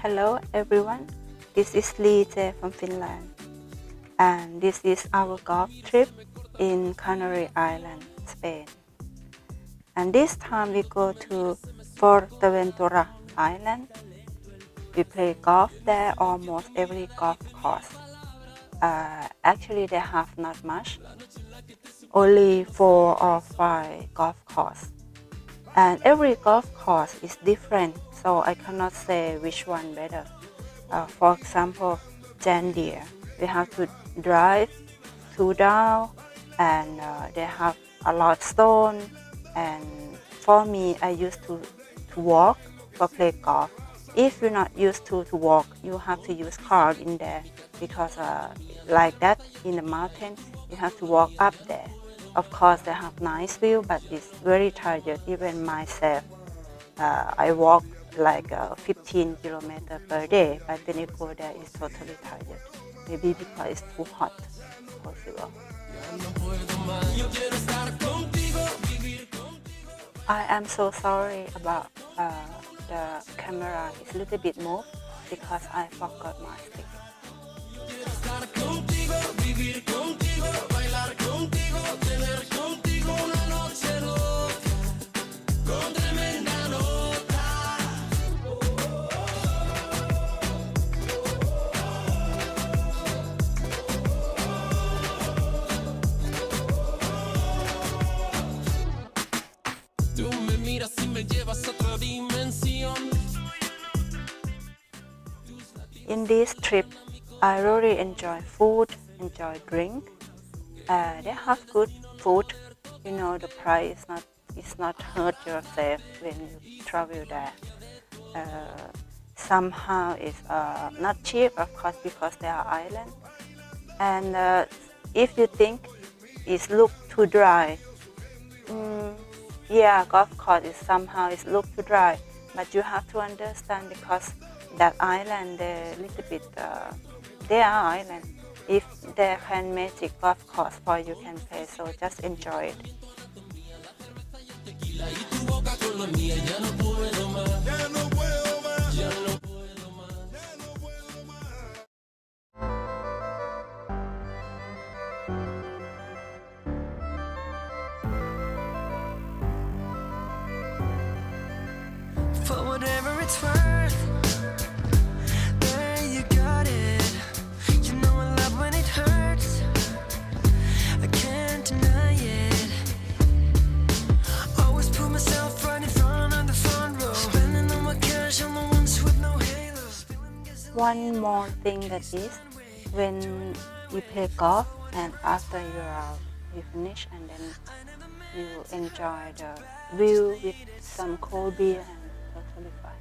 Hello everyone, this is Lee Jae from Finland, and this is our golf trip in Canary Island, Spain. And this time we go to Fuerteventura Island. We play golf there almost every golf course. Actually they have not much, only 4 or 5 golf courses. And every golf course is different, so I cannot say which one better. For example, Jandier, we have to drive 2 down, and they have a lot of stone. And for me, I used to walk for play golf. If you're not used to walk, you have to use car in there, because like that in the mountain, you have to walk up there. Of course, they have nice view, but it's very tired. Even myself, I walk like 15 kilometers per day, but when you go there, it's totally tired. Maybe because it's too hot, possible. I am so sorry about the camera. It's a little bit moved because I forgot my stick. In this trip, I really enjoy food, enjoy drink. They have good food. You know, the price is not hurt yourself when you travel there. Somehow it's not cheap, of course, because they are island. And if you think it look too dry, yeah, golf course is somehow it look too dry, but you have to understand, because that island, they little bit, they are island. If they can magic golf course for you can play, so just enjoy it. For whatever it's worth, there you got it. You know I love when it hurts, I can't deny it. Always put myself right in front of the front row, spending all my cash on the ones with no halo. One more thing that is, when you play golf and after you finish, and then you enjoy the view with some cold beer, and totally fine.